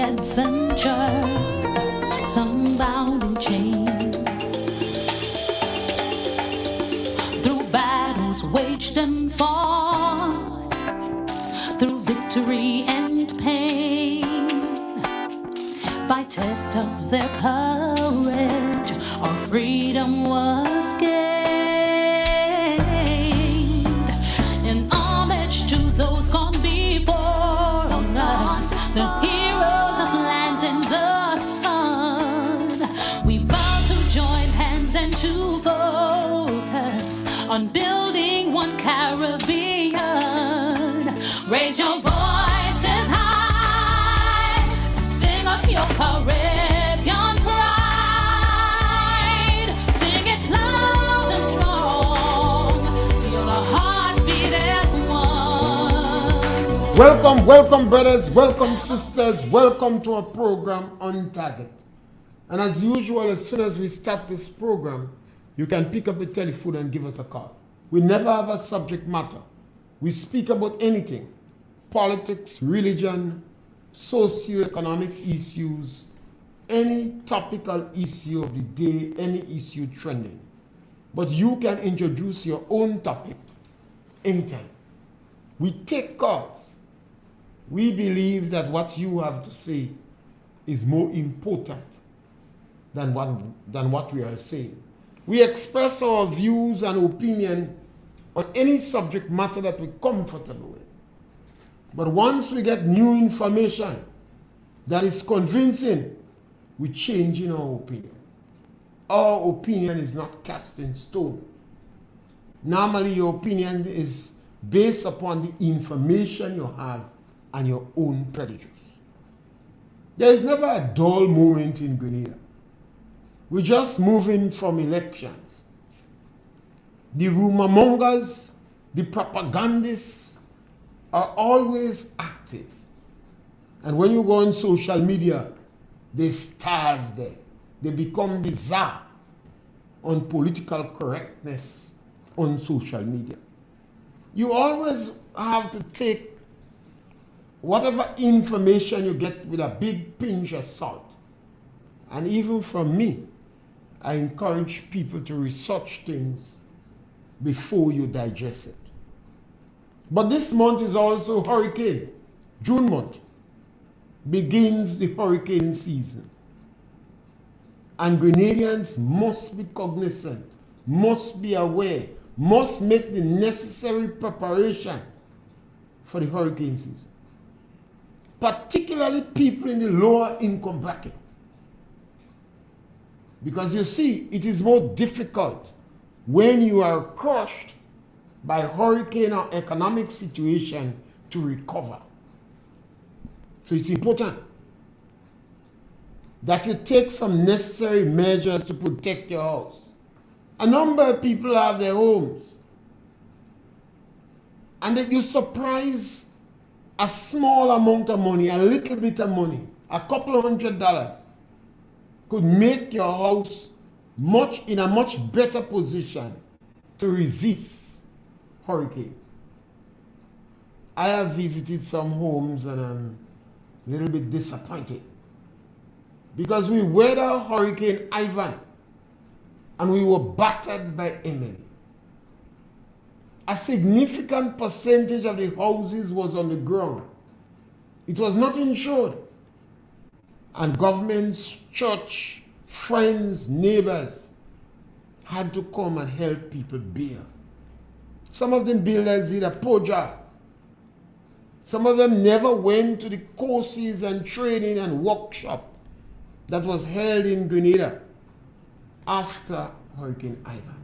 thrilling adventure, some bound in chains, through battles waged and fought, through victory and pain, by test of their courage, our freedom was gained. In homage to those gone before us, the heroes of lands in the sun, we vow to join hands and to focus on building one Caribbean. Raise your voices high, sing of your Caribbean pride. Sing it loud and strong, feel our hearts beat as one. Welcome, brothers, welcome, sisters, welcome to our program On Target. And as usual, as soon as we start this program, you can pick up the telephone and give us a call. We never have a subject matter. We speak about anything: politics, religion, socio-economic issues, any topical issue of the day, any issue trending. But you can introduce your own topic anytime. We take calls. We believe that what you have to say is more important than what we are saying. We express our views and opinion on any subject matter that we're comfortable with. But once we get new information that is convincing, we change in our opinion. Our opinion is not cast in stone. Normally, your opinion is based upon the information you have and your own prejudice. There is never a dull moment in Grenada. We're just moving from elections. The rumor mongers, the propagandists are always active. And when you go on social media, there's stars there. They become the czar on political correctness on social media. You always have to take whatever information you get with a big pinch of salt. And even from me, I encourage people to research things before you digest it. But this month is also hurricane. June month begins the hurricane season. And Grenadians must be cognizant, must be aware, must make the necessary preparation for the hurricane season. Particularly people in the lower income bracket. Because you see, it is more difficult when you are crushed by hurricane or economic situation to recover. So it's important that you take some necessary measures to protect your house. A number of people have their homes. And that you surprise a small amount of money, a little bit of money, a couple of $100, could make your house in a much better position to resist hurricane. I have visited some homes and I'm a little bit disappointed because we weathered Hurricane Ivan and we were battered by Emily. A significant percentage of the houses was on the ground. It was not insured. And governments, church, friends, neighbors had to come and help people bear. Some of them builders did a poor job. Some of them never went to the courses and training and workshop that was held in Grenada after Hurricane Ivan.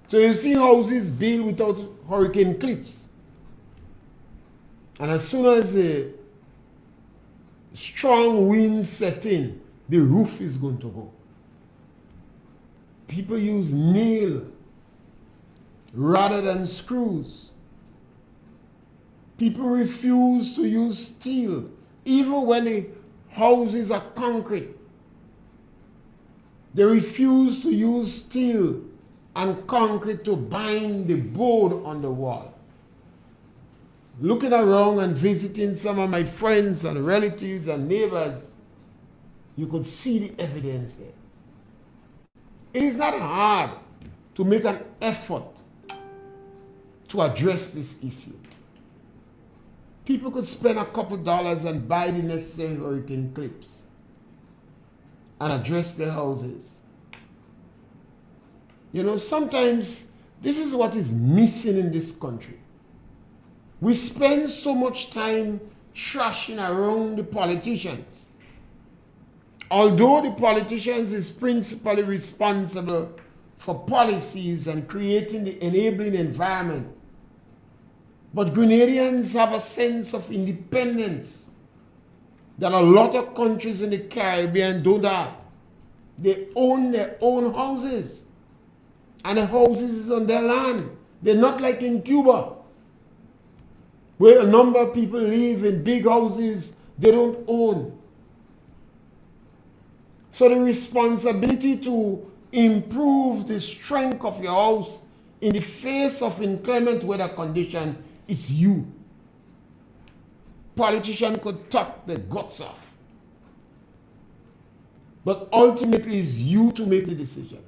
So you see houses built without hurricane clips. And as soon as the strong wind set in, the roof is going to go. People use nail rather than screws. People refuse to use steel, even when the houses are concrete. They refuse to use steel and concrete to bind the board on the wall. looking around and visiting some of my friends and relatives and neighbors, you could see the evidence there. It is not hard to make an effort to address this issue. People could spend a couple dollars and buy the necessary hurricane clips and address their houses. You know, sometimes this is what is missing in this country. We spend so much time trashing around the politicians. Although the politicians is principally responsible for policies and creating the enabling environment, but Grenadians have a sense of independence that a lot of countries in the Caribbean don't have. They own their own houses, and the houses is on their land. They're not like in Cuba, where a number of people live in big houses they don't own. So the responsibility to improve the strength of your house in the face of inclement weather condition is you. Politicians could talk the guts off, but ultimately it's you to make the decision.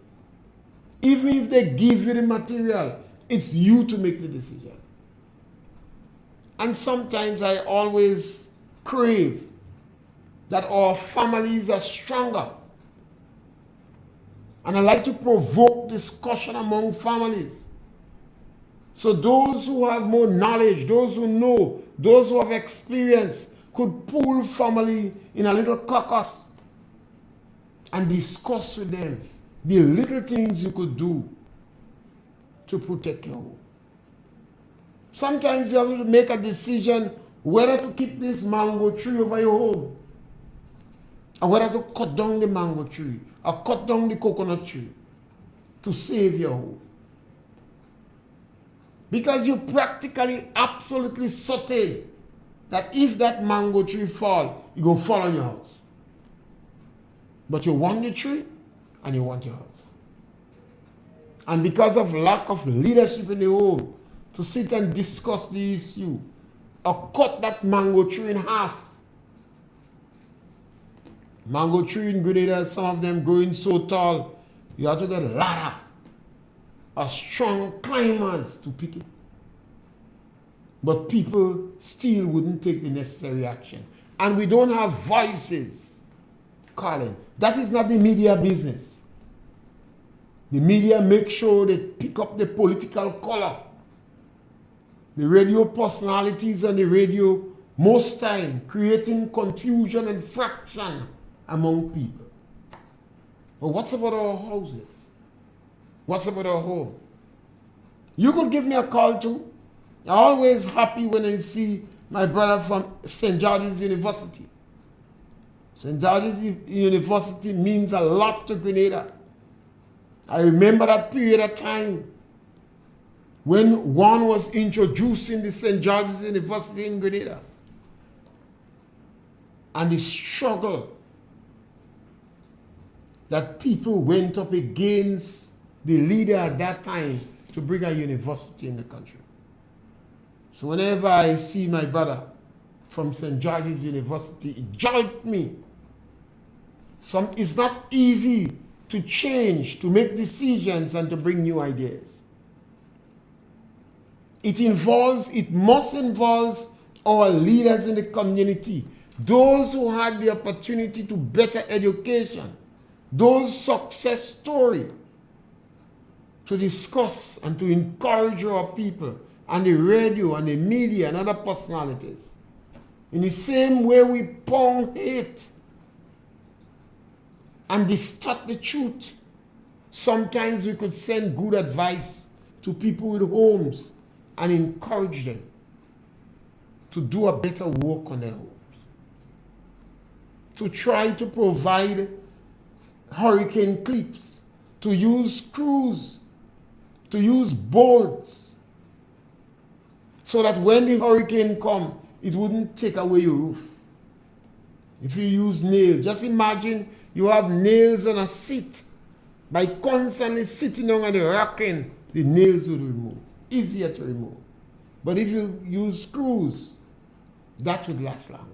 Even if they give you the material, it's you to make the decision. And sometimes I always crave that our families are stronger. And I like to provoke discussion among families. So those who have more knowledge, those who know, those who have experience, could pull family in a little caucus and discuss with them the little things you could do to protect your home. Sometimes you have to make a decision whether to keep this mango tree over your home, or whether to cut down the mango tree, or cut down the coconut tree to save your home. Because you practically, absolutely certain that if that mango tree fall, it's going to fall on your house. But you want the tree, and you want your house. And because of lack of leadership in the home, to sit and discuss the issue, or cut that mango tree in half. Mango tree in Grenada, some of them growing so tall, you have to get a ladder or strong climbers to pick it. But people still wouldn't take the necessary action. And we don't have voices, Colin. That is not the media business. The media make sure they pick up the political color. The radio personalities on the radio, most time, creating confusion and fraction among people. But what's about our houses? What's about our home? You could give me a call too. I'm always happy when I see my brother from St. George's University. St. George's University means a lot to Grenada. I remember that period of time when one was introducing the St. George's University in Grenada, and the struggle that people went up against the leader at that time to bring a university in the country. So whenever I see my brother from St. George's University, it jolts me. It's not easy to change, to make decisions, and to bring new ideas. It must involve our leaders in the community, those who had the opportunity to better education, those success stories, to discuss and to encourage our people, and the radio and the media and other personalities. In the same way we pound hate and distort the truth, sometimes we could send good advice to people with homes and encourage them to do a better work on their homes. To try to provide hurricane clips, to use screws, to use bolts, so that when the hurricane comes, it wouldn't take away your roof. If you use nails, just imagine you have nails on a seat. By constantly sitting down and rocking, the nails will remove. Easier to remove. But if you use screws, that would last longer.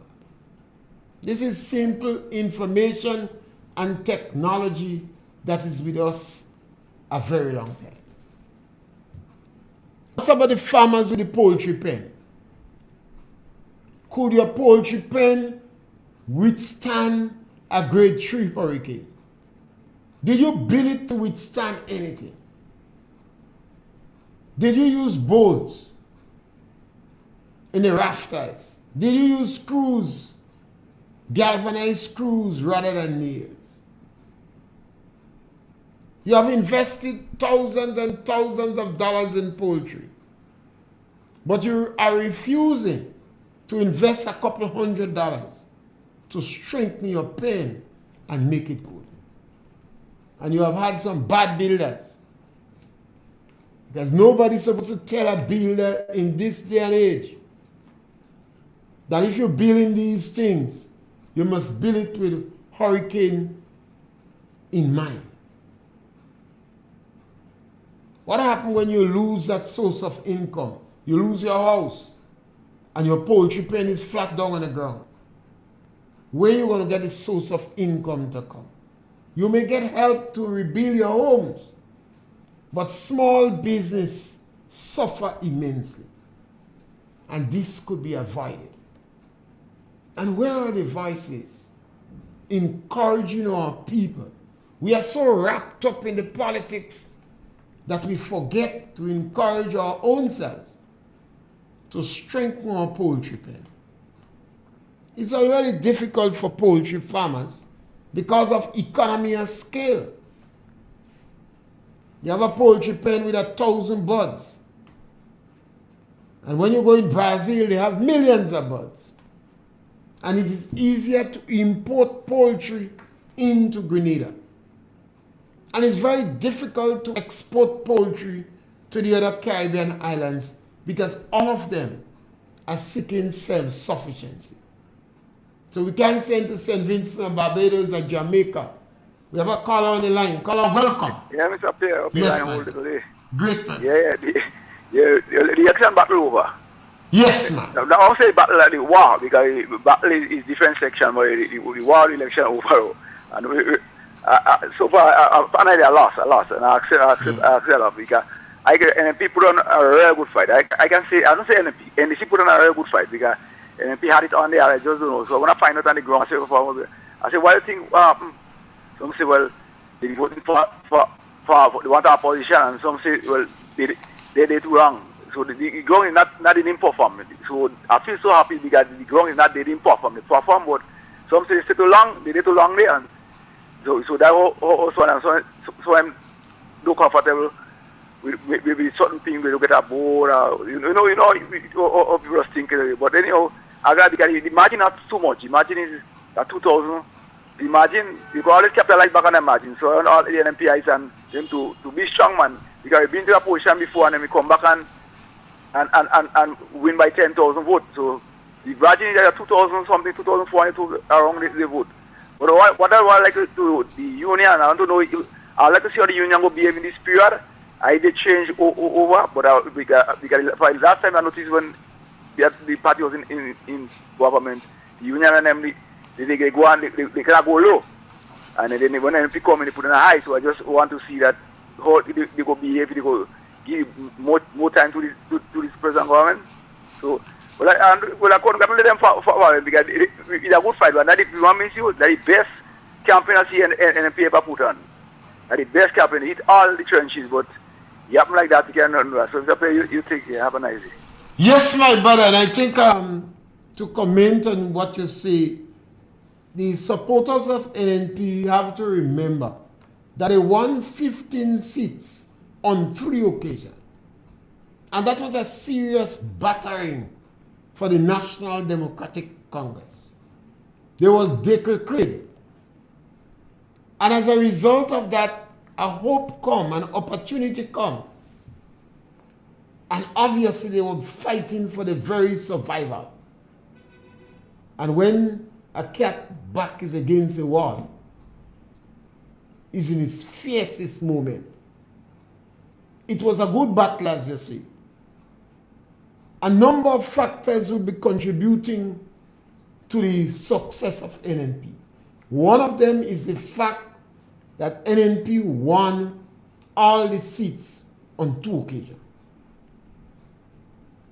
This is simple information and technology that is with us a very long time. What's about the farmers with the poultry pen? Could your poultry pen withstand a grade 3 hurricane? Did you build it to withstand anything? Did you use bolts in the rafters? Did you use screws, galvanized screws rather than nails? You have invested thousands and thousands of dollars in poultry, but you are refusing to invest a couple $100 to strengthen your pen and make it good. And you have had some bad builders, because nobody's supposed to tell a builder in this day and age that if you're building these things, you must build it with hurricane in mind. What happens when you lose that source of income? You lose your house and your poultry pen is flat down on the ground. Where are you going to get the source of income to come? You may get help to rebuild your homes, but small business suffer immensely. And this could be avoided. And where are the voices encouraging our people? We are so wrapped up in the politics that we forget to encourage our own selves to strengthen our poultry pen. It's already difficult for poultry farmers because of economy of scale. You have a poultry pen with 1,000 birds. And when you go in Brazil, they have millions of birds. And it is easier to import poultry into Grenada. And it's very difficult to export poultry to the other Caribbean islands because all of them are seeking self-sufficiency. So we can't send to St. Vincent and Barbados or Jamaica. We have a caller on the line. Caller, welcome. Yeah, Mr. Pierre. Yes, man. Great, man. The election battle over. Yes, man. Now, I won't say battle like the war, because the battle is different section, but the war election over. And so far, I lost, and I accept that because I get NMP put on a real good fight. I can say, I don't say NDC put on a real good fight because NMP had it on there, I just don't know. So when I find out on the ground, I say, why do you think what happened? Some say, well, they voting for they want our position, and some say, well, they did wrong. So the ground is not didn't perform. So I feel so happy because the ground is not they didn't perform. They perform, but some say they too long, they did too long there, and so that also, and so I'm no comfortable with certain things. We look at a board, or people just think. But anyhow, I got because the margin not too much. The margin is at 2,000. The margin, you can always capitalize back on the margin. So all the NMPIs and them to be strong, man. Because we've been to a position before and then we come back and win by 10,000 votes. So the margin is at 2,000 something, 2,400 around the vote. But what I would like to do, the union, I want to know, I'd like to see how the union will behave in this period. I did change over, but because last time I noticed when the party was in government, the union and them, they go and they cannot go low. And then when NP come and they put in a high, so I just want to see that how they go behave, they go give more time to this present government. So, I couldn't let them for because it's a good fight, but that if you want me to see, that's the best campaign I see NP ever put on. That's the best campaign, hit all the trenches, but you happen like that, you cannot do that. So, you think, have a nice day. Yes, my brother, and I think to comment on what you say, the supporters of NNP have to remember that they won 15 seats on 3 occasions. And that was a serious battering for the National Democratic Congress. There was declared. And as a result of that, a hope come, an opportunity come. And obviously they were fighting for the very survival. And when a cat back is against the wall, is in its fiercest moment. It was a good battle, as you see. a number of factors will be contributing to the success of NNP. One of them is the fact that NNP won all the seats on 2 occasions.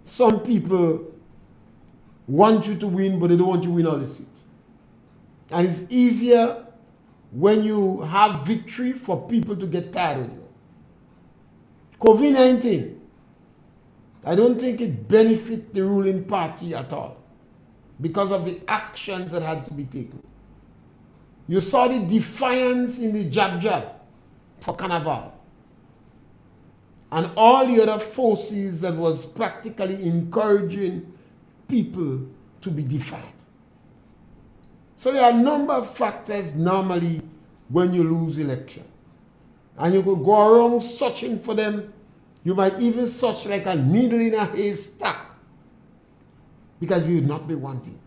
Some people want you to win, but they don't want you to win all the seats. And it's easier when you have victory for people to get tired of you. COVID-19, I don't think it benefit the ruling party at all because of the actions that had to be taken. You saw the defiance in the jab for Carnival and all the other forces that was practically encouraging people to be defiant. So there are a number of factors normally when you lose election. And you could go around searching for them. You might even search like a needle in a haystack because you would not be wanting.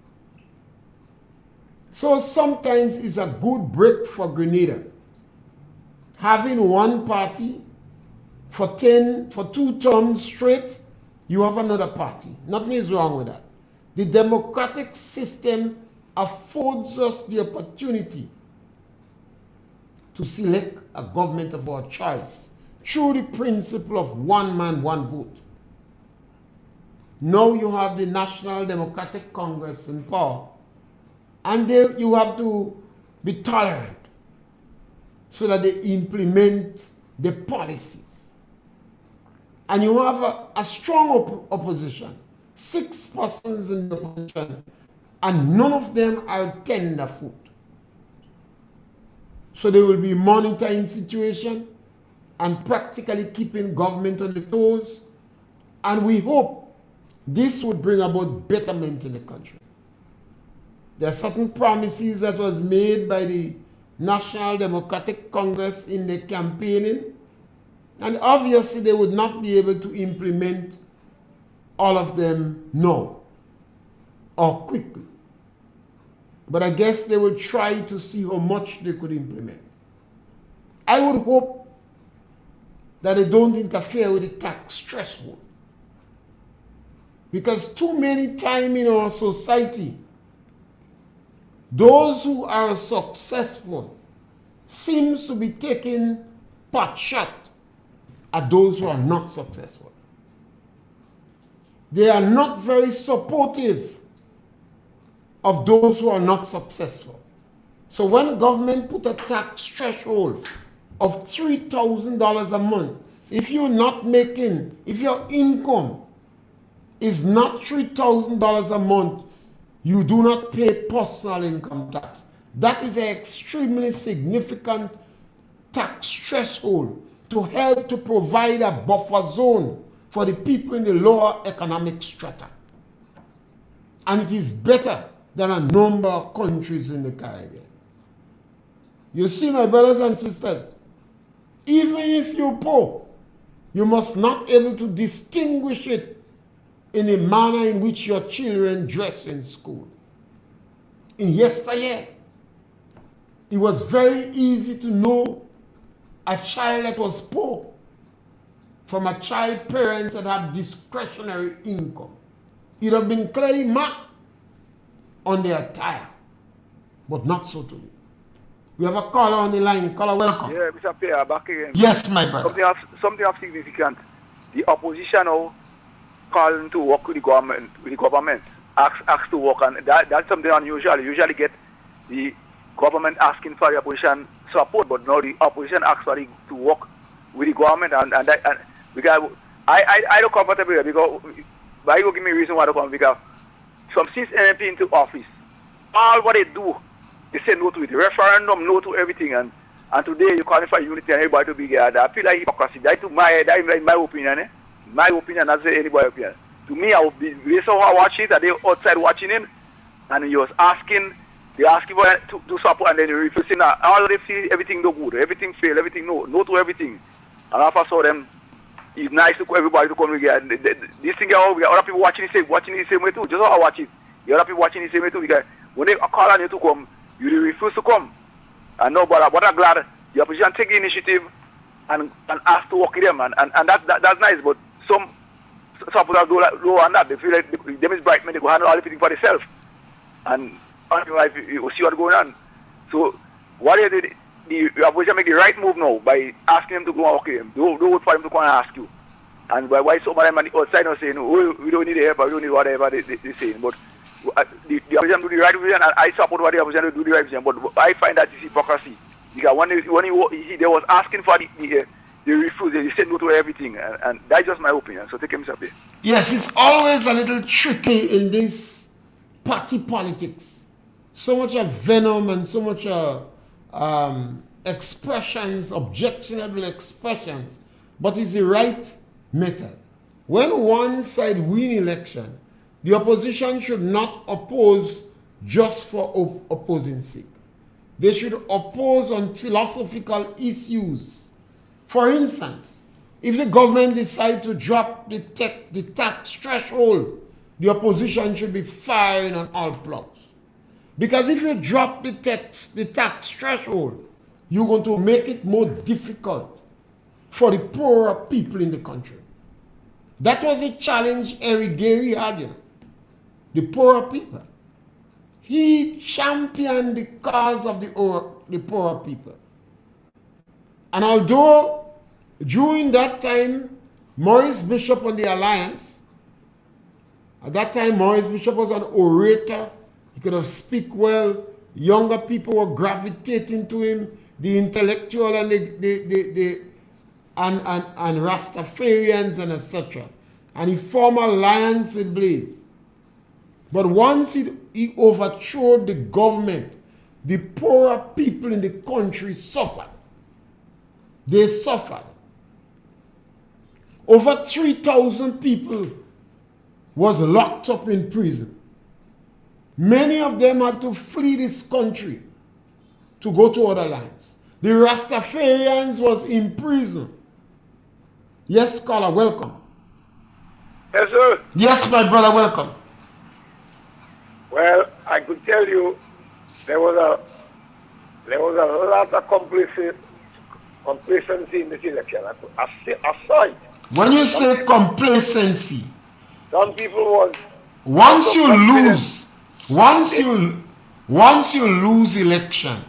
So sometimes it's a good break for Grenada. Having one party for 2 terms straight, you have another party. Nothing is wrong with that. The democratic system affords us the opportunity to select a government of our choice through the principle of one man, one vote. Now you have the National Democratic Congress in power, and you have to be tolerant so that they implement the policies. And you have a strong opposition, 6 persons in the opposition, and none of them are tenderfoot. So they will be monitoring situation and practically keeping government on the toes. And we hope this would bring about betterment in the country. There are certain promises that was made by the National Democratic Congress in the campaigning, and obviously they would not be able to implement all of them now or quickly. But I guess they will try to see how much they could implement. I would hope that they don't interfere with the tax threshold. Because too many times in our society, those who are successful seems to be taking pot shot at those who are not successful. They are not very supportive of those who are not successful. So when government put a tax threshold of $3,000 a month, if your income is not $3,000 a month, you do not pay personal income tax. That is an extremely significant tax threshold to help to provide a buffer zone for the people in the lower economic strata. And it is better than a number of countries in the Caribbean. You see, my brothers and sisters, even if you're poor, you must not be able to distinguish it in the manner in which your children dress in school. In yesteryear, it was very easy to know a child that was poor from a child parents that had discretionary income. It would have been clearly marked on their attire, but not so today. We have a caller on the line. Caller, welcome. Yeah, Mr. Pierre, back again. Yes, my brother. Something of significant. The opposition now calling to work with the government, ask to work, and that's something unusual. You usually get the government asking for the opposition support, but now the opposition asks for to work with the government, and because I don't comfortable here because why you give me a reason why I don't come, because since NNP into office, all what they do, they say no to it. Referendum, no to everything, and today you call for unity and everybody to be together. I feel like hypocrisy. That's my opinion. My opinion, not say anybody's opinion. To me, I would be based on how I watch it, and they outside watching it, and he was asking, they asking for to support, and then they refusing. All they see everything no good, everything fail, everything no to everything. And after I saw them, it's nice to everybody to come together. This thing, we got other people watching the same way too. Just how I watch it. The other people watching the same way too. Because when they call on you to come, you refuse to come. And no, but I'm glad the opposition take the initiative and ask to work with them, and that's nice. But supposed to do on that. They feel like them is bright men, they go handle all the things for themselves. And you see what's going on. So what is it? The opposition make the right move now by asking them to go and work with them. Don't wait for them to come and ask you. And why some of them on the outside are saying, oh, we don't need the help, we don't need whatever they're saying. But the opposition do the right vision, and I support what the opposition do the right vision. But I find that it's hypocrisy. Because when they was asking for the refuse, they said no to everything. And that's just my opinion. So take him something. Yes, it's always a little tricky in this party politics. So much of venom and so much expressions, objectionable expressions, but it's the right method. When one side win election, the opposition should not oppose just for opposing sake. They should oppose on philosophical issues. For instance, if the government decides to drop the tax threshold, the opposition should be firing on all plugs. Because if you drop the tax threshold, you're going to make it more difficult for the poorer people in the country. That was a challenge Eric Gary had, you know, the poorer people. He championed the cause of the poorer people. And although during that time, Maurice Bishop on the Alliance, at that time Maurice Bishop was an orator, he could have speak well, younger people were gravitating to him, the intellectual and and Rastafarians and etc. And he formed an alliance with Blaze. But once he overthrew the government, the poorer people in the country suffered. They suffered. Over 3,000 people was locked up in prison. Many of them had to flee this country to go to other lands. The Rastafarians was in prison. Yes, caller, welcome. Yes, sir. Yes, my brother, welcome. Well, I could tell you there was a lot of complacency in this election. I saw it. When you say complacency, some people was once you lose election,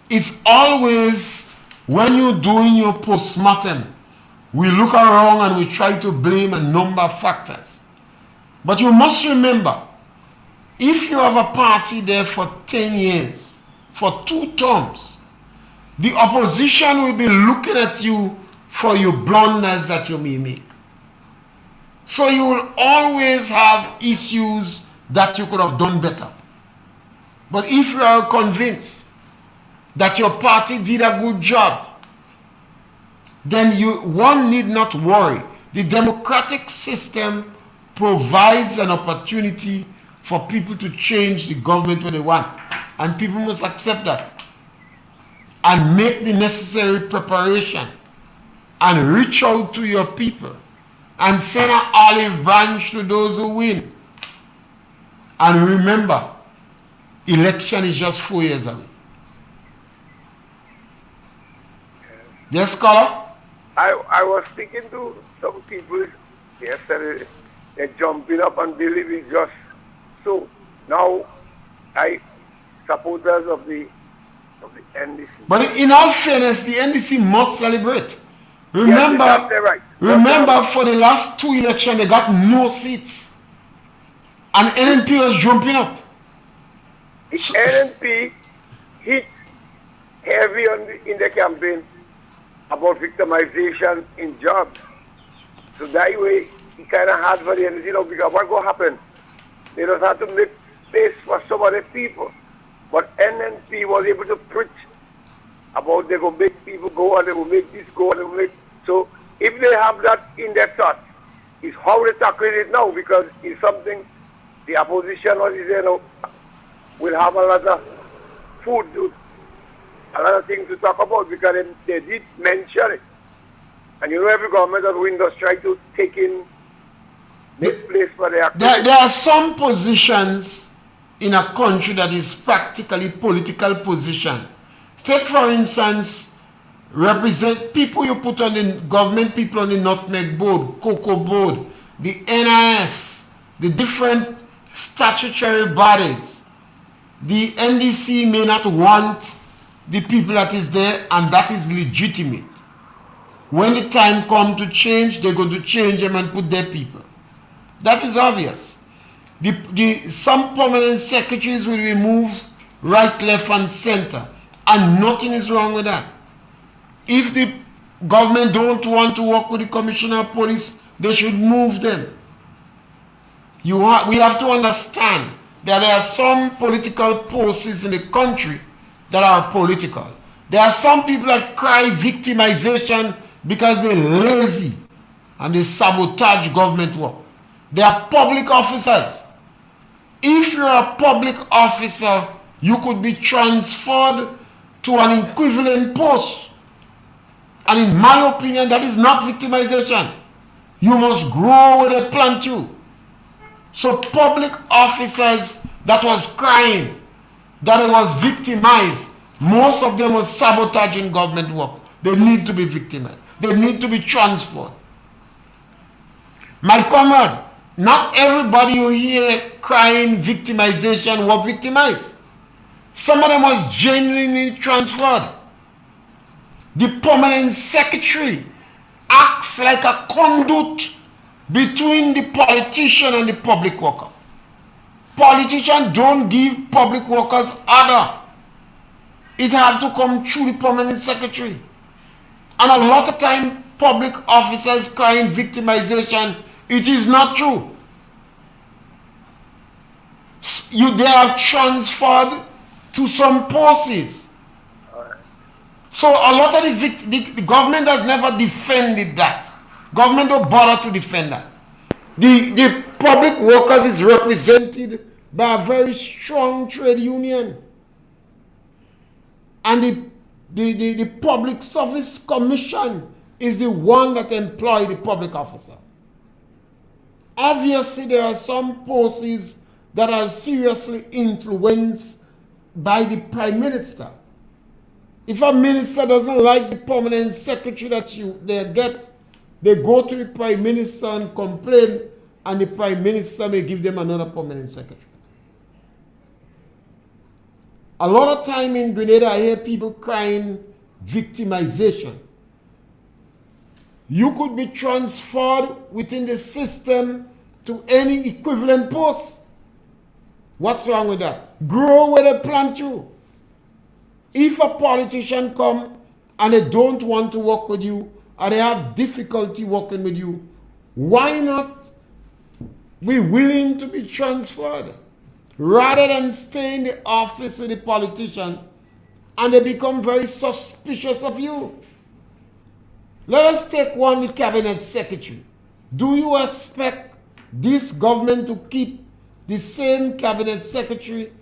it's always when you're doing your postmortem, we look around and we try to blame a number of factors. But you must remember, if you have a party there for 10 years, for 2 terms, the opposition will be looking at you for your blunders that you may make. So you will always have issues that you could have done better. But if you are convinced that your party did a good job, then one need not worry. The democratic system provides an opportunity for people to change the government when they want. And people must accept that and make the necessary preparation and reach out to your people and send an olive branch to those who win. And remember, election is just 4 years away. Yes, caller? I was speaking to some people yesterday. They're jumping up and believe it's just so. Now, supporters of the NDC. But in all fairness, the NDC must celebrate. Remember, yes, right. Remember for the last 2 elections, they got no seats. And NNP was jumping up. NNP hit heavy in the campaign about victimization in jobs. So that way, it kind of hard for the NDC now, because what will happen? They just have to make space for some other people. But NNP was able to preach about they will make people go and they will make this go and they will make. So if they have that in their thoughts, it's how they tackle it now, because it's something the opposition or will have a lot of food, a lot of things to talk about, because they did mention it. And you know, every government that wins does try to take in this place for the activities. There are some positions in a country that is practically political position. Take for instance, represent people you put on the government, people on the nutmeg board, cocoa board, the NIS, the different statutory bodies, the NDC may not want the people that is there, and that is legitimate. When the time comes to change, they're going to change them and put their people. That is obvious. Some permanent secretaries will be moved right, left, and center, and nothing is wrong with that. If the government don't want to work with the commissioner of police, they should move them. We have to understand that there are some political forces in the country that are political. There are some people that cry victimization because they're lazy and they sabotage government work. They are public officers. If you're a public officer, you could be transferred to an equivalent post. And in my opinion, that is not victimization. You must grow where they plant you. So public officers that was crying, that it was victimized, most of them was sabotaging government work. They need to be victimized. They need to be transferred. My comrade, not everybody you hear crying victimization were victimized. Some of them was genuinely transferred. The permanent secretary acts like a conduit between the politician and the public worker. Politicians don't give public workers order. It have to come through the permanent secretary. And a lot of time, public officers crying victimization, it is not true. They are transferred to some posts. So a lot of the government has never defended that. Government don't bother to defend that. The public workers is represented by a very strong trade union. And the Public Service Commission is the one that employs the public officer. Obviously, there are some posts that are seriously influenced by the Prime Minister. If a minister doesn't like the permanent secretary that they get, they go to the Prime Minister and complain, and the Prime Minister may give them another permanent secretary. A lot of time in Grenada, I hear people crying victimization. You could be transferred within the system to any equivalent post. What's wrong with that? Grow where they plant you. If a politician come and they don't want to work with you, or they have difficulty working with you, why not be willing to be transferred? Rather than stay in the office with the politician and they become very suspicious of you. Let us take one, the cabinet secretary. Do you expect this government to keep the same cabinet secretary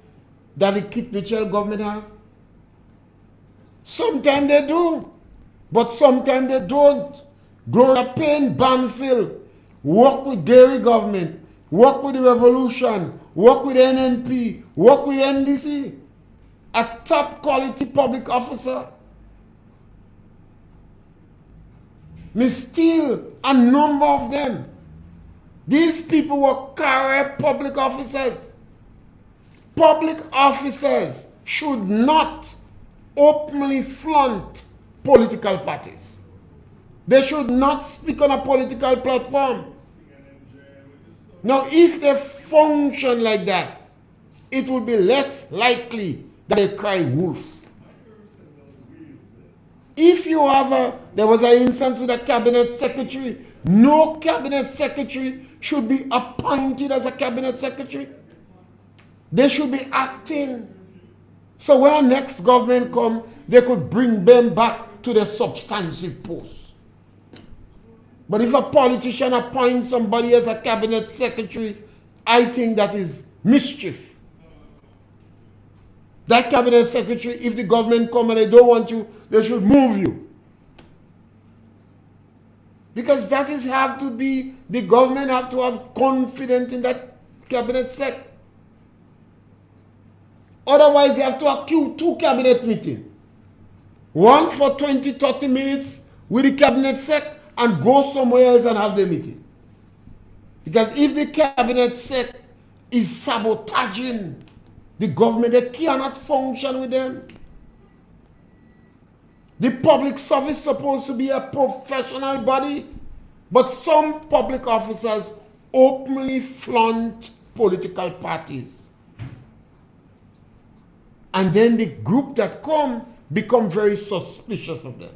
that the Kit Mitchell government have? Sometimes they do, but sometimes they don't. Gloria Payne Banfield work with Gary government, work with the Revolution, work with NNP, work with NDC. A top quality public officer. Miss Steele, a number of them. These people were career public officers. Public officers should not openly flaunt political parties. They should not speak on a political platform. Now, if they function like that, it will be less likely that they cry wolf. If you have there was an instance with a cabinet secretary, no cabinet secretary should be appointed as a cabinet secretary. They should be acting. So when our next government come, they could bring them back to their substantive post. But if a politician appoints somebody as a cabinet secretary, I think that is mischief. That cabinet secretary, if the government come and they don't want you, they should move you. Because that is have to be, the government have to have confidence in that cabinet sec. Otherwise, they have to accrue 2 cabinet meetings. One for 20, 30 minutes with the cabinet sec and go somewhere else and have the meeting. Because if the cabinet set is sabotaging the government, they cannot function with them. The public service is supposed to be a professional body, but some public officers openly flaunt political parties. And then the group that come become very suspicious of them.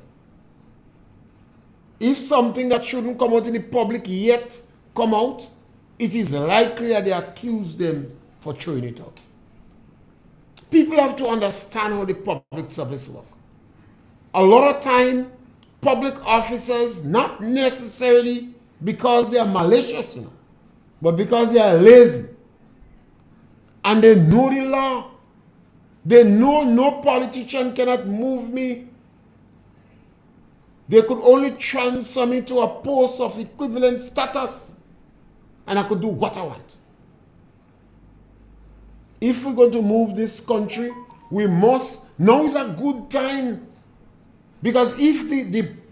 If something that shouldn't come out in the public yet come out, it is likely that they accuse them for throwing it out. People have to understand how the public service works. A lot of time, public officers, not necessarily because they are malicious, but because they are lazy. And they know the law. They know no politician cannot move me. They could only transfer me to a post of equivalent status, and I could do what I want. If we're going to move this country, we must, now is a good time. Because if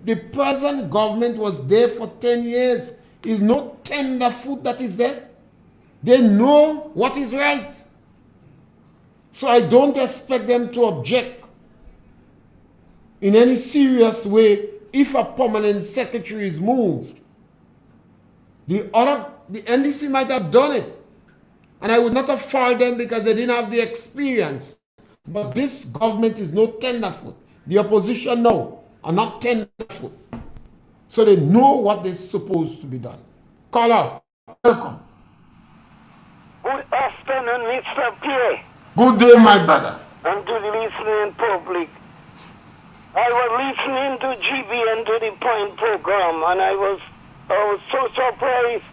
the present government was there for 10 years, is no tenderfoot that is there. They know what is right. So I don't expect them to object in any serious way if a permanent secretary is moved. The NDC might have done it, and I would not have fired them because they didn't have the experience. But this government is no tenderfoot. The opposition, no, are not tenderfoot. So they know what is supposed to be done. Caller, welcome. Good afternoon, Mr. Pierre. Good day, my brother. And to the listening public. I was listening to GB and to the Point program, and I was so surprised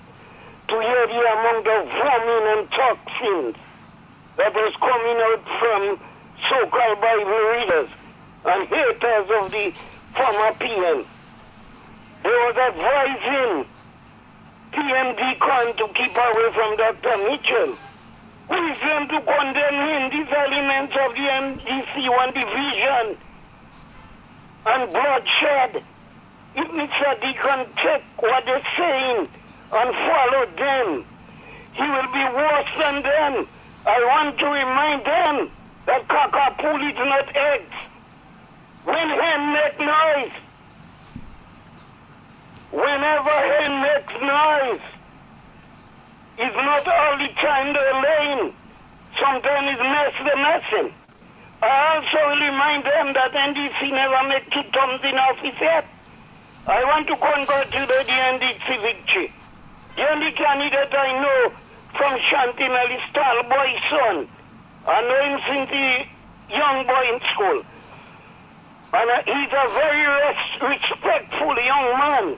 to hear the amount of vermin and toxins that was coming out from so-called Bible readers and haters of the former PM. They was advising PM Deacon to keep away from Dr. Mitchell. Who is them to condemn him? These elements of the NDC-1 division and bloodshed. If Mr. Deacon check what they're saying and follow them, he will be worse than them. I want to remind them that cockapoo is not eggs. When hen make noise, whenever hen makes noise, it's not all the time they're laying. Sometimes it's mess they're messing. I also will remind them that NDC never made 2 terms in office yet. I want to congratulate the NDC victory. The only candidate I know from Shantinel is Talboy's son. I know him since the young boy in school. And he's a very respectful young man.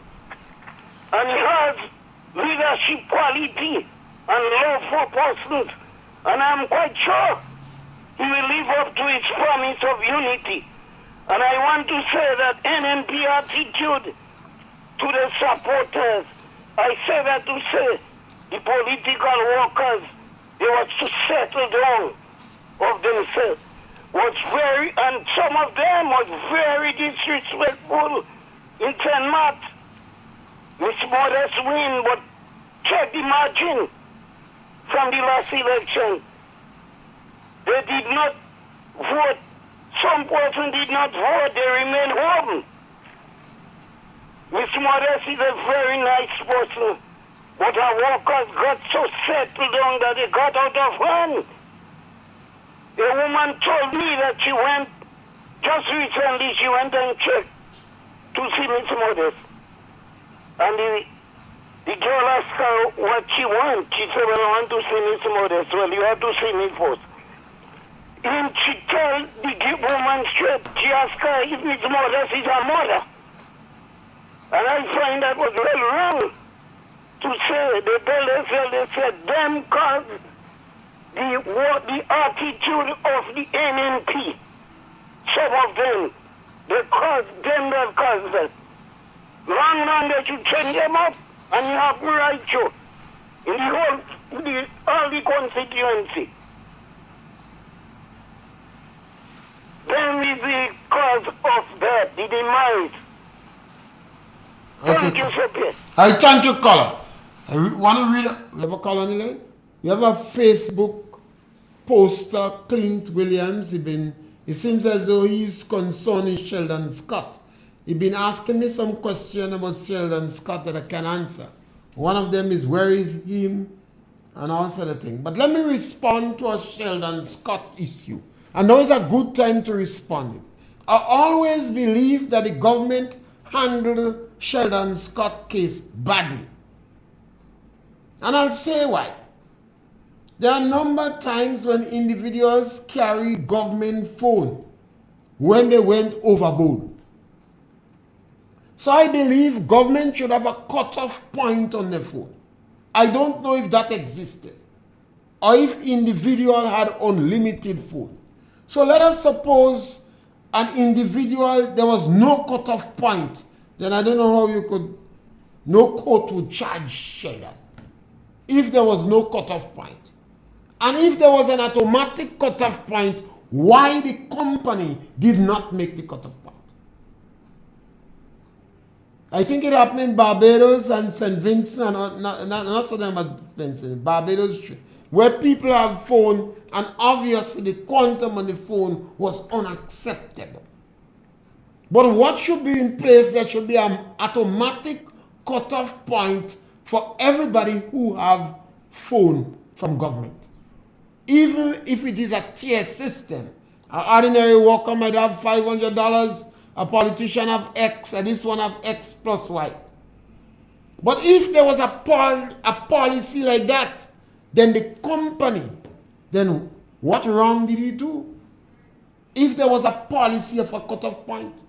And he has leadership quality and love for persons. And I'm quite sure he will live up to his promise of unity. And I want to say that NNP attitude to the supporters, I say that to say the political workers, they was to settle down of themselves. Was very, and some of them was very disrespectful in 10 March. Miss Modest win, but check the margin from the last election. They did not vote. Some person did not vote. They remained home. Miss Modest is a very nice person, but her workers got so settled down that they got out of hand. A woman told me that she went, just recently she went and checked to see Miss Modest. And the girl asked her what she wants. She said, well, I want to see Miss Modest. Well, you have to see me first. And she told the woman straight, she asked her if Miss Modest is her mother. And I find that was very wrong to say. They tell themselves, they said, them cause the attitude of the NNP. Some of them, they cause them that cause that. Long run they should change them up, and you have the right to in the all the constituency. Then is the cause of that, the demise. Okay. Thank you, Sir Pierre. I thank you, caller. Want to read? You have a call on the line? You have a Facebook poster, Clint Williams. It seems as though he's concerned with Sheldon Scott. He's been asking me some question about Sheldon Scott that I can answer. One of them is where is him and all sort of thing. But let me respond to a Sheldon Scott issue. And now is a good time to respond. I always believe that the government handled Sheldon Scott case badly. And I'll say why. There are a number of times when individuals carry government phone when they went overboard. So I believe government should have a cutoff point on the phone. I don't know if that existed or if individual had unlimited phone. So let us suppose an individual, there was no cutoff point. Then I don't know how you could, no court would charge Sheldon if there was no cutoff point. And if there was an automatic cutoff point, why the company did not make the cutoff point? I think it happened in Barbados and St. Vincent, not so much Vincent, Barbados, where people have phone and obviously the quantum on the phone was unacceptable. But what should be in place, there should be an automatic cutoff point for everybody who have phone from government. Even if it is a tier system. An ordinary worker might have $500, a politician have X, and this one have X plus Y. But if there was a policy like that, then the company, then what wrong did he do? If there was a policy of a cutoff point,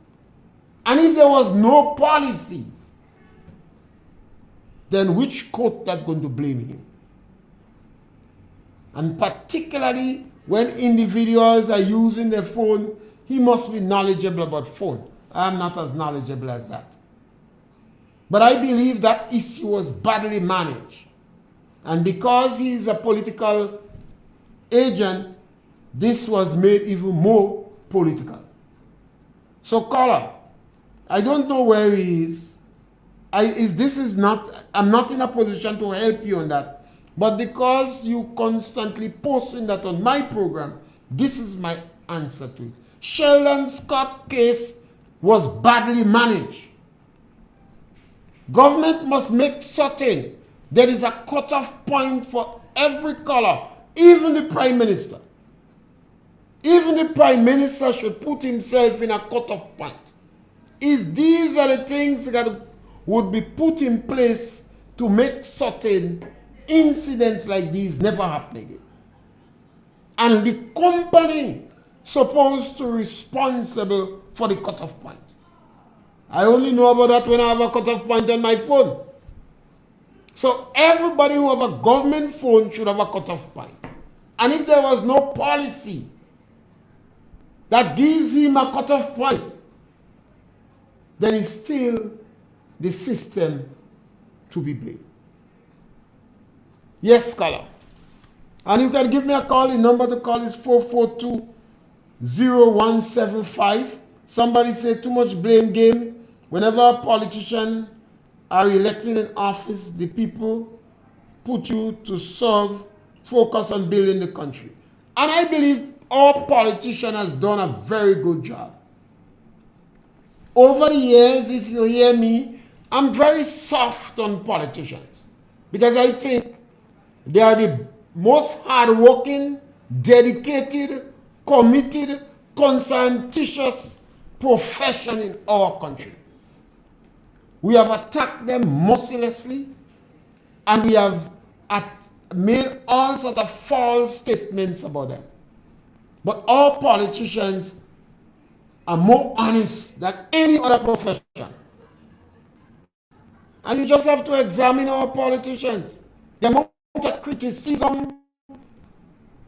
and if there was no policy, then which court that's going to blame him? And particularly when individuals are using their phone, he must be knowledgeable about phone. I'm not as knowledgeable as that. But I believe that issue was badly managed. And because he's a political agent, this was made even more political. So caller, I don't know where he is. I'm not in a position to help you on that. But because you constantly posting that on my program, this is my answer to it. Sheldon Scott case was badly managed. Government must make certain there is a cutoff point for every color, even the Prime Minister. Even the Prime Minister should put himself in a cutoff point. These are the things that would be put in place to make certain incidents like these never happen again. And the company supposed to be responsible for the cutoff point. I only know about that when I have a cutoff point on my phone. So everybody who have a government phone should have a cutoff point. And if there was no policy that gives him a cutoff point, then it's still the system to be blamed. Yes, scholar. And you can give me a call. The number to call is 442-0175. Somebody say too much blame game. Whenever a politician are elected in office, the people put you to serve, focus on building the country. And I believe our politician has done a very good job. Over the years, if you hear me, I'm very soft on politicians because I think they are the most hardworking, dedicated, committed, conscientious profession in our country. We have attacked them mercilessly, and we have made all sorts of false statements about them. But our politicians are more honest than any other profession. And you just have to examine our politicians. The amount of criticism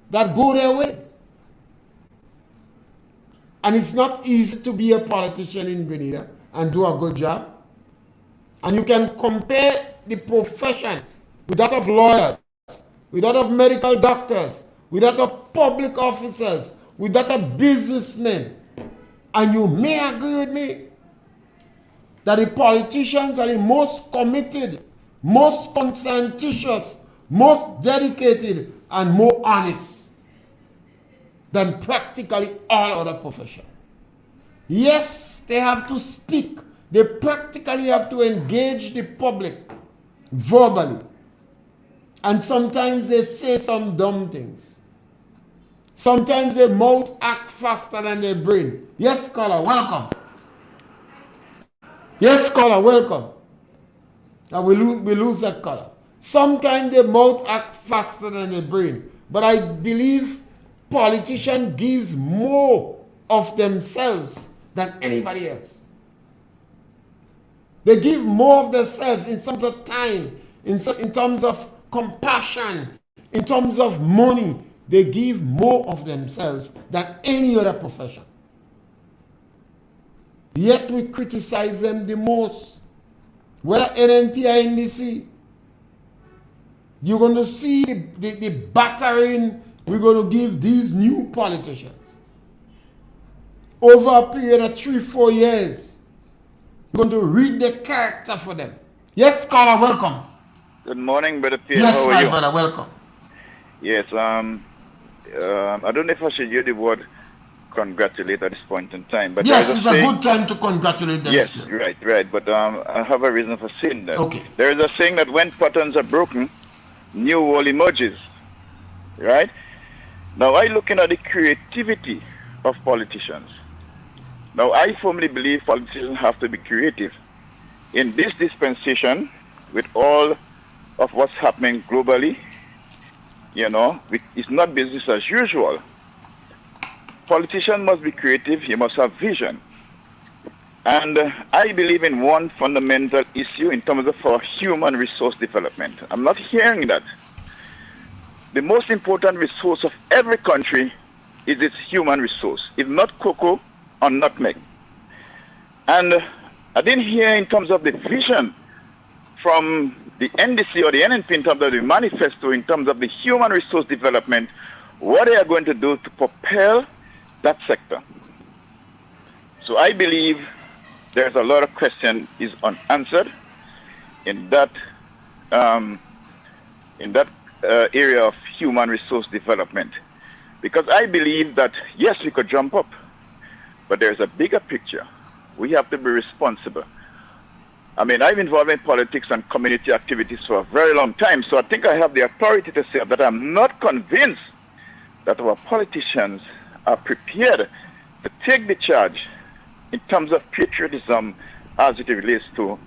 that go their way. And it's not easy to be a politician in Grenada and do a good job. And you can compare the profession with that of lawyers, with that of medical doctors, with that of public officers, with that of businessmen. And you may agree with me that the politicians are the most committed most conscientious, most dedicated, and more honest than practically all other professions. Yes, they have to speak. They practically have to engage the public verbally. And sometimes they say some dumb things. Sometimes their mouth act faster than their brain. Yes, caller, welcome. Yes, caller, welcome. Now we lose that caller. Sometimes their mouth act faster than their brain. But I believe politicians gives more of themselves than anybody else. They give more of themselves in terms of time, in terms of compassion, in terms of money. They give more of themselves than any other profession. Yet we criticize them the most. Whether NNP or NDC, you're going to see the battering we're going to give these new politicians. Over a period of 3-4 years, you're going to read the character for them. Yes, caller, welcome. Good morning, Brother Pierre. Yes, how are my you? brother, welcome. Yes, I don't know if I should use the word congratulate at this point in time, but yes, it's a good time to congratulate them. Yes, still. right. But I have a reason for saying that. Okay. There is a saying that when patterns are broken, new world emerges. Right? Now, I looking at the creativity of politicians. Now, I firmly believe politicians have to be creative. In this dispensation, with all of what's happening globally, it's not business as usual. Politicians must be creative, he must have vision. And I believe in one fundamental issue in terms of our human resource development. I'm not hearing that. The most important resource of every country is its human resource, if not cocoa or nutmeg. And I didn't hear in terms of the vision from the NDC or the NNP in terms of the manifesto, in terms of the human resource development, what they are going to do to propel that sector. So I believe there's a lot of question is unanswered in that area of human resource development. Because I believe that, yes, we could jump up, but there's a bigger picture. We have to be responsible. I mean, I've been involved in politics and community activities for a very long time, so I think I have the authority to say that I'm not convinced that our politicians are prepared to take the charge in terms of patriotism as it relates to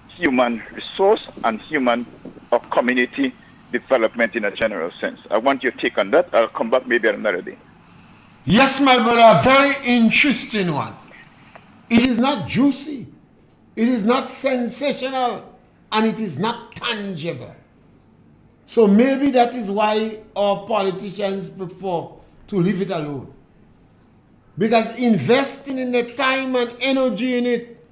human resource and human or community development in a general sense. I want your take on that. I'll come back maybe another day. Yes, my brother, very interesting one. It is not juicy, it is not sensational, and it is not tangible. So maybe that is why our politicians prefer to leave it alone. Because investing in the time and energy in it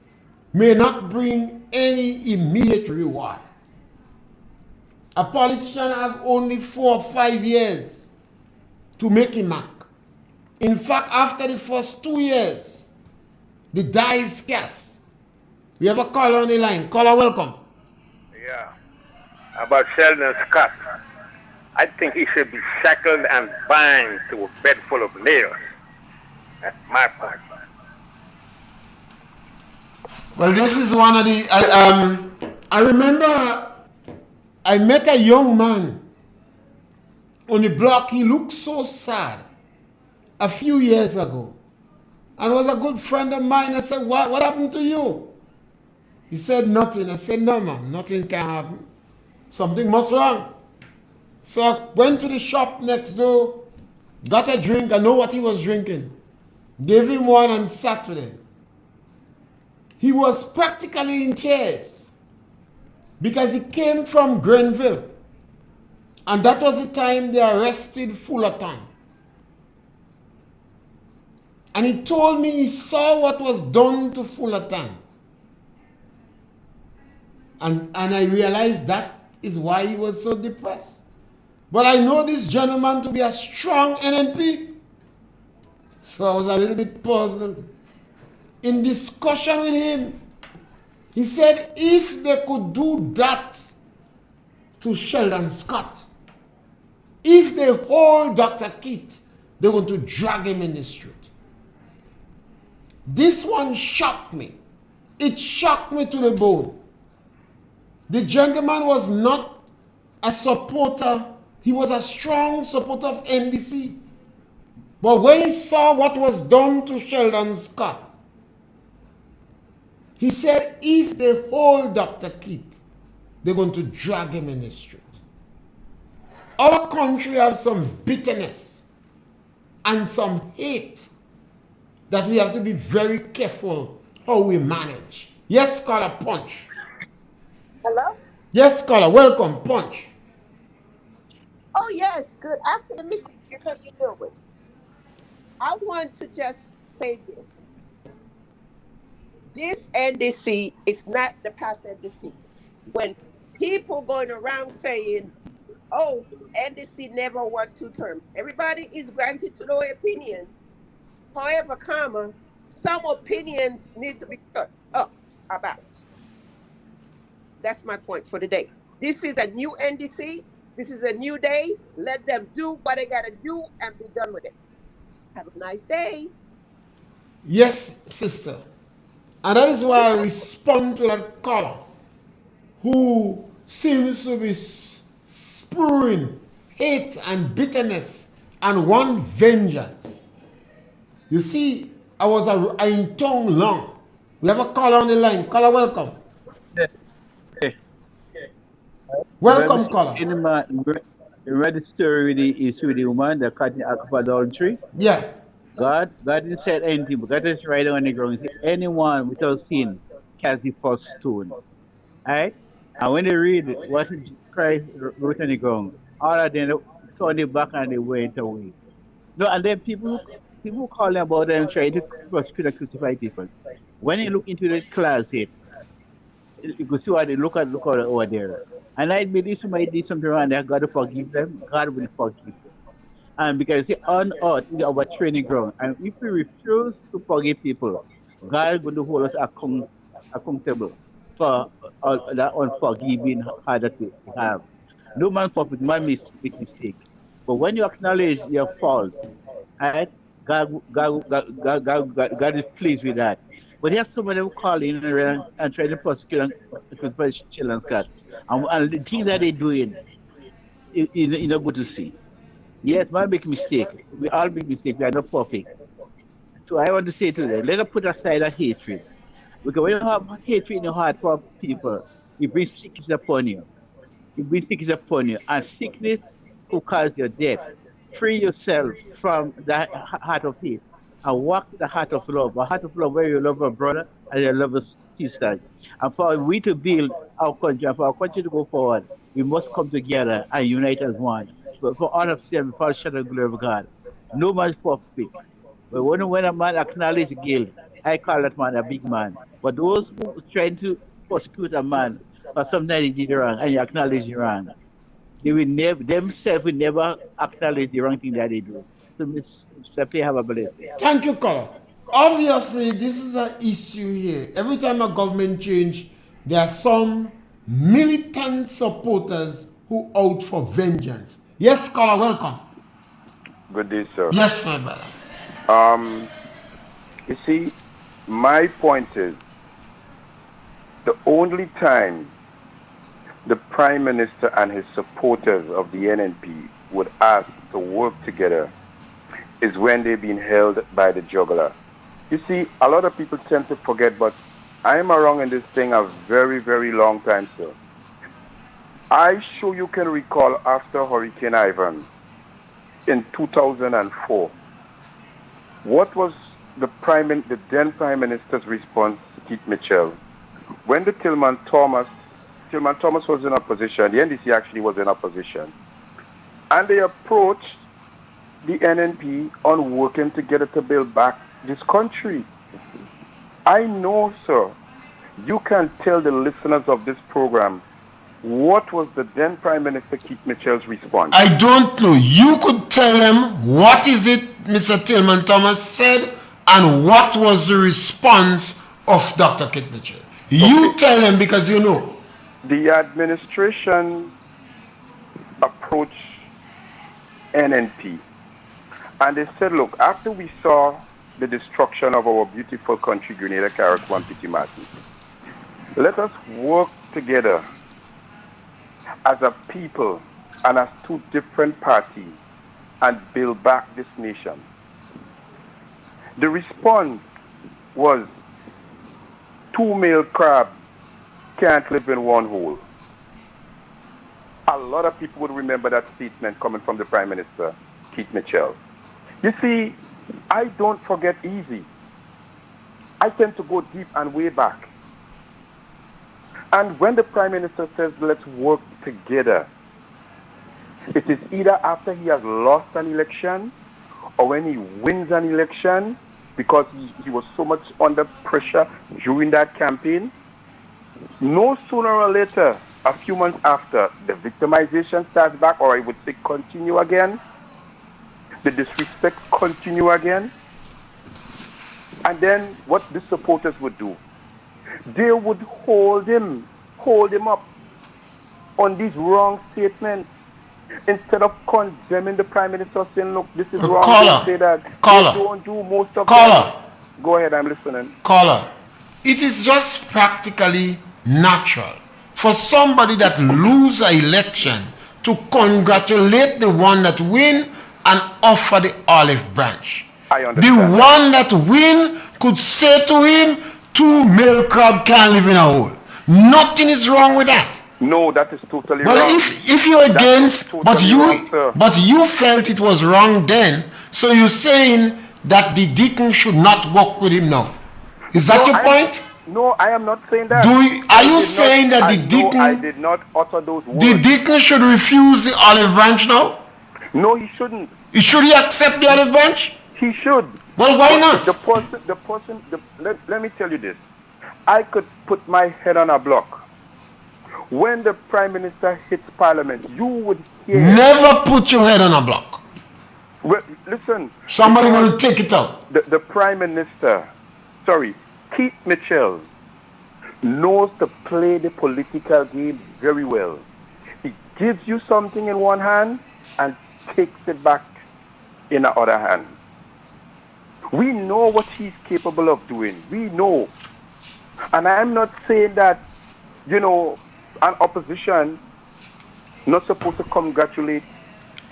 may not bring any immediate reward. A politician have only 4 or 5 years to make a mark. In fact, after the first 2 years, the die is scarce. We have a caller on the line. Caller, welcome. Yeah. About Sheldon Scott. I think he should be shackled and bound to a bed full of nails. That's my part. Well, this is one of the... I remember I met a young man on the block. He looked so sad a few years ago. And was a good friend of mine. I said, what happened to you? He said, nothing. I said, no, man, nothing can happen. Something must wrong. So I went to the shop next door, got a drink. I know what he was drinking. Gave him one and sat with him. He was practically in tears because he came from Grenville. And that was the time they arrested Fullerton. And he told me he saw what was done to Fullerton. And I realized that is why he was so depressed. But I know this gentleman to be a strong NNP. So I was a little bit puzzled. In discussion with him, he said if they could do that to Sheldon Scott. If they hold Dr. Keith, they're going to drag him in the street. This one shocked me. It shocked me to the bone. The gentleman was not a supporter. He was a strong supporter of NDC. But when he saw what was done to Sheldon Scott, he said if they hold Dr. Keith, they're going to drag him in the street. Our country has some bitterness and some hate that we have to be very careful how we manage. Yes, Scholar, punch. Hello? Yes, Scholar, welcome, punch. Oh, yes, good afternoon, Mr. Pierre. How you doing? I want to just say this. This NDC is not the past NDC. When people going around saying, oh, NDC never won 2 terms. Everybody is granted to their opinion. However, some opinions need to be cut up about. That's my point for the day. This is a new NDC. This is a new day. Let them do what they got to do and be done with it. Have a nice day. Yes, sister. And that is why I respond to that caller who seems to be spewing hate and bitterness and want vengeance. You see, I was in tongue long. We have a caller on the line. Caller, welcome. Welcome, caller. You read the story with the woman that caught in the act of adultery? Yeah. God didn't say anything, but God is right on the ground. He said, anyone without sin cast the first stone. Alright? And when they read what Christ wrote on the ground, all of them turned it back and they went away. No, and then people calling about them trying to prosecute and crucify people. When you look into the closet, you can see what they look at over there. And I believe somebody did something wrong, and God will forgive them. God will forgive them. And because see, on earth is our training ground. And if we refuse to forgive people, God will hold us accountable for that unforgiving heart that we have. No man perfect, man make mistake. But when you acknowledge your fault, right, God is pleased with that. But there's so many who call in and try to prosecute and children's God. And the things that they're doing is not good to see. Yes, man make mistake. We all make mistakes. We are not perfect. So I want to say to them, let us put aside that hatred. Because when you have hatred in your heart for people, it brings sickness upon you. It brings sickness upon you. And sickness will cause your death. Free yourself from that heart of hate and walk the heart of love. A heart of love where you love a brother and you love a sister. And for we to build our country and for our country to go forward, we must come together and unite as one. But for all of them, for the shadow glory of God. No man is perfect. But when a man acknowledges guilt, I call that man a big man. But those who try to prosecute a man for something they did wrong and you acknowledge the wrong, they will never themselves will never acknowledge the wrong thing that they do. So Mr. Pierre, have a blessing. Thank you, caller. Obviously, this is an issue here. Every time a government change, there are some militant supporters who out for vengeance. Yes, caller, welcome. Good day, sir. Yes, my brother. You see, my point is, the only time the Prime Minister and his supporters of the NNP would ask to work together is when they've been held by the juggler. You see, a lot of people tend to forget, but I'm around in this thing a very, very long time, sir. I sure you can recall after Hurricane Ivan in 2004, what was the then Prime Minister's response to Keith Mitchell? When the Tillman Thomas was in opposition, the NDC actually was in opposition, and they approached the NNP on working together to build back this country. I know, sir, you can tell the listeners of this program what was the then Prime Minister Keith Mitchell's response. I don't know. You could tell them what is it Mr. Tillman Thomas said and what was the response of Dr. Keith Mitchell. You tell them because you know. The administration approached NNP and they said, look, after we saw the destruction of our beautiful country, Grenada, Caribbean, and Petit Martin, let us work together as a people and as two different parties and build back this nation. The response was 2 male crabs can't live in one hole. A lot of people would remember that statement coming from the Prime Minister, Keith Mitchell. You see, I don't forget easy. I tend to go deep and way back. And when the Prime Minister says, let's work together, it is either after he has lost an election or when he wins an election, because he was so much under pressure during that campaign. No sooner or later, a few months after, the victimization starts back, or I would say continue again. The disrespect continue again. And then what the supporters would do, they would hold him up on these wrong statements. Instead of condemning the Prime Minister, saying, look, this is wrong, don't say that. Don't do most of that. Go ahead, I'm listening. Caller, it is just practically natural for somebody that lose an election to congratulate the one that win and offer the olive branch. I understand. The one that win could say to him, 2 male crab can't live in a hole. Nothing is wrong with that. No, that is totally wrong. Well, if you're against, but you felt it was wrong then, so you're saying that the deacon should not work with him now. Is that your point? No, I am not saying that. Are you saying that the deacon... No, I did not utter those words. The deacon should refuse the olive branch now? No, he shouldn't. Should he accept the olive branch? He should. Well, why not? Let me tell you this. I could put my head on a block. When the Prime Minister hits Parliament, you would hear... Never put your head on a block. Well, listen. Somebody will take it out. The Prime Minister, Keith Mitchell, knows to play the political game very well. He gives you something in one hand and takes it back in the other hand. We know what he's capable of doing. We know. And I'm not saying that, an opposition not supposed to congratulate.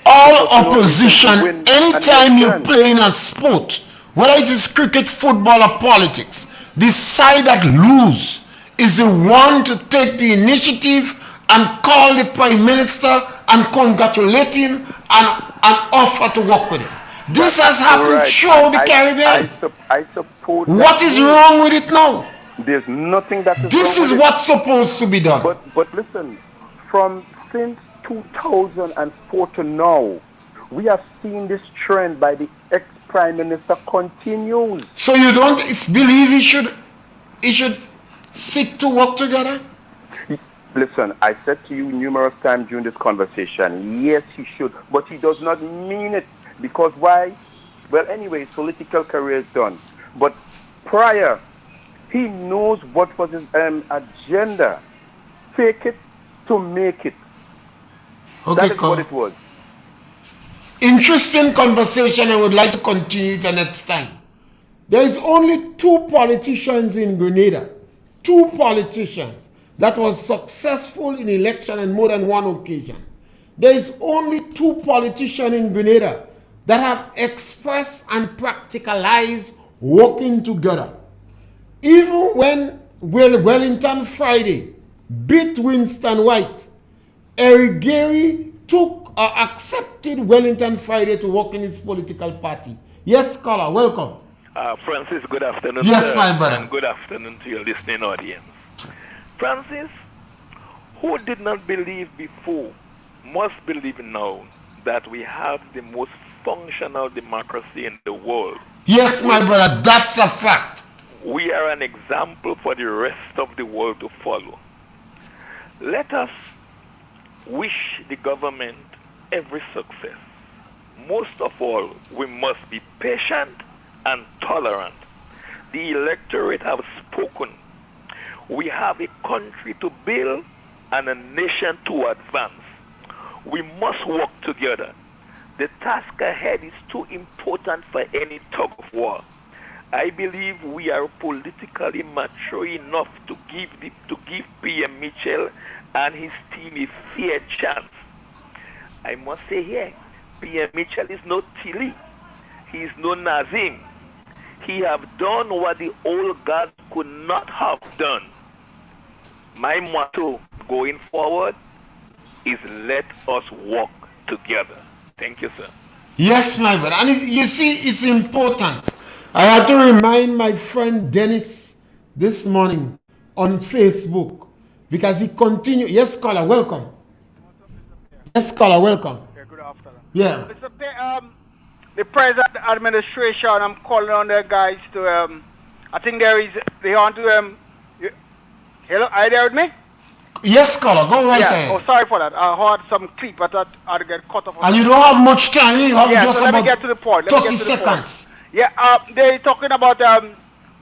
All opposition, anytime you're playing a sport, whether it is cricket, football, or politics, the side that lose is the one to take the initiative and call the Prime Minister and congratulate him and offer to work with him. This has happened throughout the Caribbean. I suppose. What is wrong with it now? There's nothing that is This is what's supposed to be done. But listen, since 2004 to now, we have seen this trend by the ex-Prime Minister continues. So you don't believe he should seek to work together? Listen, I said to you numerous times during this conversation, yes, he should, but he does not mean it. Because why? Well, anyway, his political career is done. But prior, he knows what was his agenda. Fake it to make it. Okay, that is what it was. Interesting conversation. I would like to continue it next time. There is only 2 politicians in Grenada. 2 politicians that was successful in election on more than one occasion. There is only 2 politicians in Grenada that have expressed and practicalized working together. Even when Wellington Friday beat Winston White, Eric Gary took or accepted Wellington Friday to work in his political party. Yes, caller, welcome. Francis, good afternoon. Yes, my brother. And good afternoon to your listening audience. Francis, who did not believe before must believe now that we have the most functional democracy in the world. Yes, my brother, that's a fact. We are an example for the rest of the world to follow. Let us wish the government every success. Most of all, we must be patient and tolerant. The electorate have spoken. We have a country to build and a nation to advance. We must work together. The task ahead is too important for any tug of war. I believe we are politically mature enough to give Pierre Mitchell and his team a fair chance. I must say here, Pierre Mitchell is no Tilly. He is no Nazim. He have done what the old gods could not have done. My motto going forward is let us work together. Thank you, sir. Yes, my brother. And you see, it's important. I had to remind my friend Dennis this morning on Facebook because he continued. Yes, caller, welcome. Yes, caller, welcome. Okay, good afternoon. Yeah. Mr. The present administration, I'm calling on the guys to, I think they want to, hello, are you there with me? Yes, caller, go right ahead. Oh, sorry for that. I heard some clip, I thought I'd get cut off. And you don't have much time, you have just so let about me get to the point. 30 seconds. Yeah, they're talking about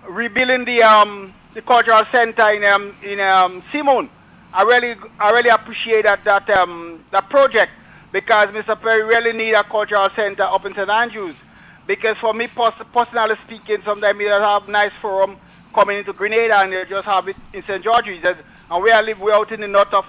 rebuilding the cultural center in Simon. I really appreciate that project because Mr. Perry really need a cultural center up in St. Andrews. Because for me, personally speaking, sometimes we have nice forum coming into Grenada and they just have it in St. George's. And where I live, we're out in the north of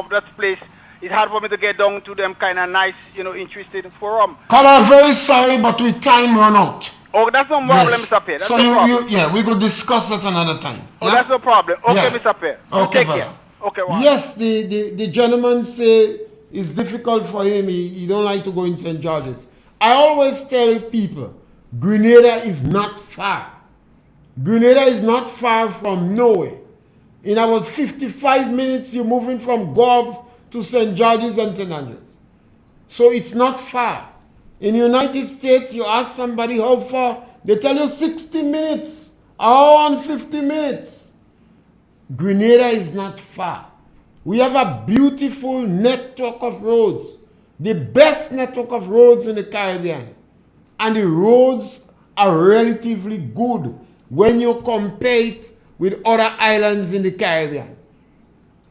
that place. It's hard for me to get down to them kind of nice, interesting forum. Caller, I'm very sorry, but with time run out. Oh, that's no problem, Mr. Pierre. That's no problem. We could discuss that another time. Oh, yeah? That's no problem. Okay, yeah. Mr. Pierre. Okay, take brother. care. Okay, wow. Yes, the gentleman say it's difficult for him. He don't like to go in St. George's. I always tell people, Grenada is not far. Grenada is not far from nowhere. In about 55 minutes, you're moving from Gov to St. George's and St. Andrews. So it's not far. In the United States, you ask somebody how far, they tell you 60 minutes, hour and 50 minutes. Grenada is not far. We have a beautiful network of roads, the best network of roads in the Caribbean. And the roads are relatively good when you compare it with other islands in the Caribbean.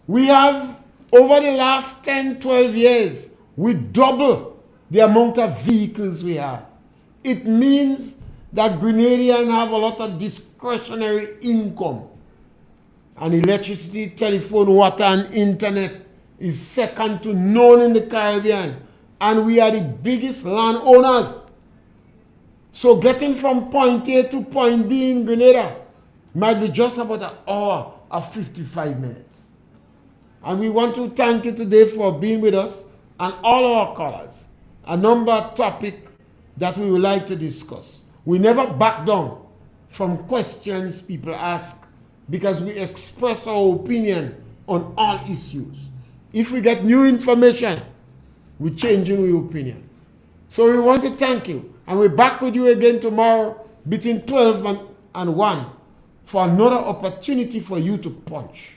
We have, over the last 10, 12 years, we double the amount of vehicles we have. It means that Grenadians have a lot of discretionary income. And electricity, telephone, water, and internet is second to none in the Caribbean. And we are the biggest landowners. So getting from point A to point B in Grenada might be just about an hour or 55 minutes. And we want to thank you today for being with us and all our callers. A number of topics that we would like to discuss. We never back down from questions people ask because we express our opinion on all issues. If we get new information, we change our opinion. So we want to thank you. And we're back with you again tomorrow between 12 and 1 for another opportunity for you to punch.